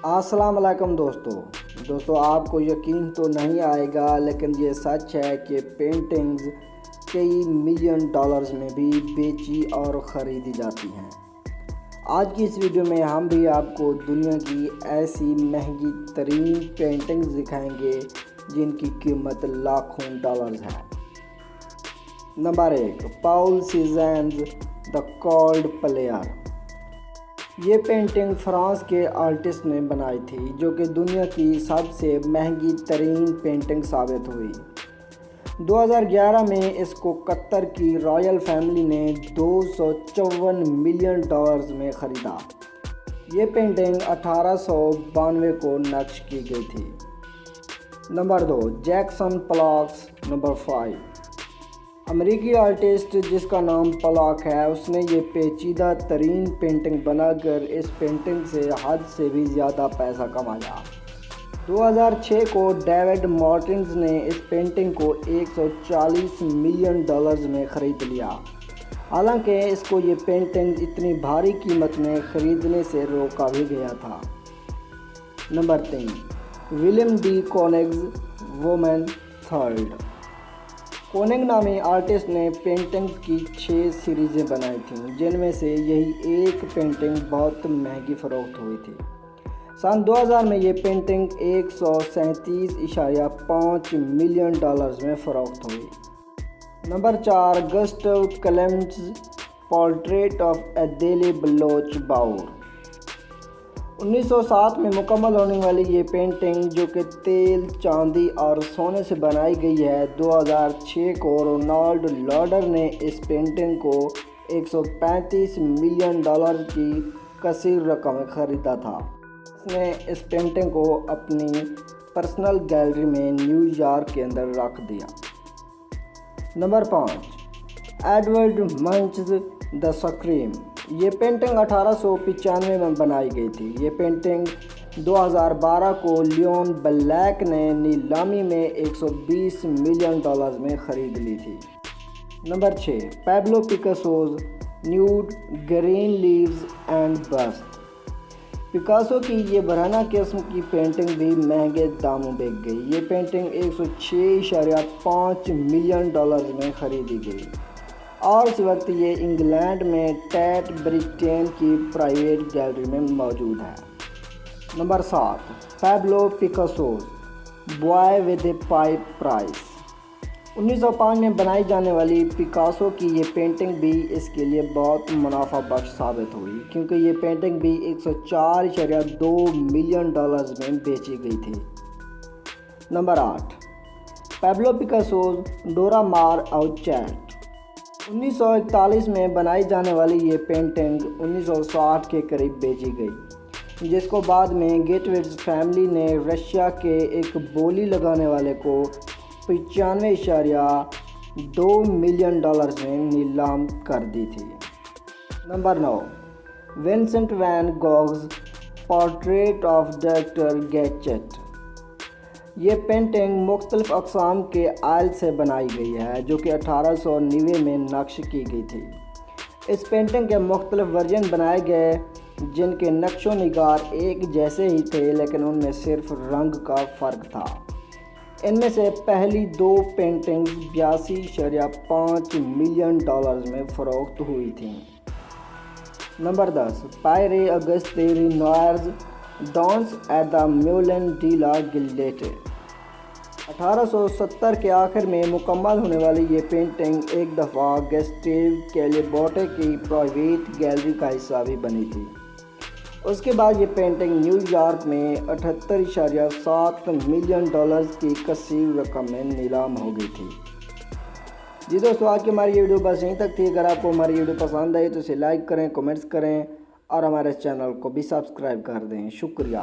السلام علیکم دوستو آپ کو یقین تو نہیں آئے گا، لیکن یہ سچ ہے کہ پینٹنگز کئی ملین ڈالرز میں بھی بیچی اور خریدی جاتی ہیں۔ آج کی اس ویڈیو میں ہم بھی آپ کو دنیا کی ایسی مہنگی ترین پینٹنگز دکھائیں گے جن کی قیمت لاکھوں ڈالرز ہے۔ نمبر 1، پاؤل سیزنز دی کولڈ پلیئر۔ یہ پینٹنگ فرانس کے آرٹسٹ نے بنائی تھی، جو کہ دنیا کی سب سے مہنگی ترین پینٹنگ ثابت ہوئی۔ 2011 میں اس کو قطر کی رائل فیملی نے 254 ملین ڈالرز میں خریدا۔ یہ پینٹنگ 1892 کو نقش کی گئی تھی۔ Number 2، Jackson پولاکس۔ نمبر 5، امریکی آرٹسٹ جس کا نام پولاک ہے، اس نے یہ پیچیدہ ترین پینٹنگ بنا کر اس پینٹنگ سے حد سے بھی زیادہ پیسہ کمایا۔ 2006 کو ڈیوڈ مارٹنز نے اس پینٹنگ کو 140 ملین ڈالرز میں خرید لیا، حالانکہ اس کو یہ پینٹنگ اتنی بھاری قیمت میں خریدنے سے روکا بھی گیا تھا۔ Number 3، Willem de Kooning's woman 3۔ Kooning نامی آرٹسٹ نے پینٹنگز کی 6 سیریزیں بنائی تھیں، جن میں سے یہی ایک پینٹنگ بہت مہنگی فروخت ہوئی تھی۔ سن 2000 میں یہ پینٹنگ 137.5 ملین ڈالرز میں فروخت ہوئی۔ نمبر 4، گسٹو کلیمٹس پورٹریٹ آف ایدیلے بلوچ باور۔ 1907 میں مکمل ہونے والی یہ پینٹنگ، جو کہ تیل، چاندی اور سونے سے بنائی گئی ہے، 2006 کو رونالڈ لوڈر نے اس پینٹنگ کو 135 ملین ڈالر کی کثیر رقم میں خریدا تھا۔ اس نے اس پینٹنگ کو اپنی پرسنل گیلری میں نیو یارک کے اندر رکھ دیا۔ نمبر 5، ایڈورڈ منچز دی سکریم۔ یہ پینٹنگ 1895 میں بنائی گئی تھی۔ یہ پینٹنگ 2012 کو لیون بلیک نے نیلامی میں 120 ملین ڈالرز میں خرید لی تھی۔ Number 6، Pablo Picasso's nude green leaves and bust. Picasso کی یہ برہنہ قسم کی پینٹنگ بھی مہنگے داموں بک گئی۔ یہ پینٹنگ 106.5 ملین ڈالرز میں خریدی گئی اور اس وقت یہ انگلینڈ میں ٹیٹ برٹین کی پرائیویٹ گیلری میں موجود ہے۔ Number 7، Pablo Picasso's boy with a pipe price. 1905 میں بنائی جانے والی پیکاسو کی یہ پینٹنگ بھی اس کے لیے بہت منافع بخش ثابت ہوئی، کیونکہ یہ پینٹنگ بھی 104.2 ملین ڈالرز میں بیچی گئی تھی۔ نمبر 8، پیبلو پیکاسوز ڈورا مار او چیٹ۔ 1941 میں بنائی جانے والی یہ پینٹنگ 1960 کے قریب بیچی گئی، جس کو بعد میں گیٹویٹس فیملی نے رشیا کے ایک بولی لگانے والے کو 95.2 ملین ڈالرز میں نیلام کر دی تھی۔ Number 9، Vincent van Gogh's portrait of doctor Gachet. یہ پینٹنگ مختلف اقسام کے آئل سے بنائی گئی ہے، جو کہ 1890 میں نقش کی گئی تھی۔ اس پینٹنگ کے مختلف ورژن بنائے گئے، جن کے نقش و نگار ایک جیسے ہی تھے، لیکن ان میں صرف رنگ کا فرق تھا۔ ان میں سے پہلی 2 پینٹنگز 82.5 ملین ڈالرز میں فروخت ہوئی تھیں۔ Number 10، Pierre Auguste Renoir's dance at the Moulin de la Galette. 1870 کے آخر میں مکمل ہونے والی یہ پینٹنگ ایک دفعہ گسٹیو کیلیبوٹے کی پرائیویٹ گیلری کا حصہ بھی بنی تھی۔ اس کے بعد یہ پینٹنگ نیو یارک میں 78.7 ملین ڈالرز کی کثیر رقم میں نیلام ہو گئی تھی۔ جی دوستو، آج کی ہماری یہ ویڈیو بس یہیں تک تھی۔ اگر آپ کو ہماری ویڈیو پسند آئی تو اسے لائک کریں، کمنٹس کریں اور ہمارے چینل کو بھی سبسکرائب کر دیں۔ شکریہ۔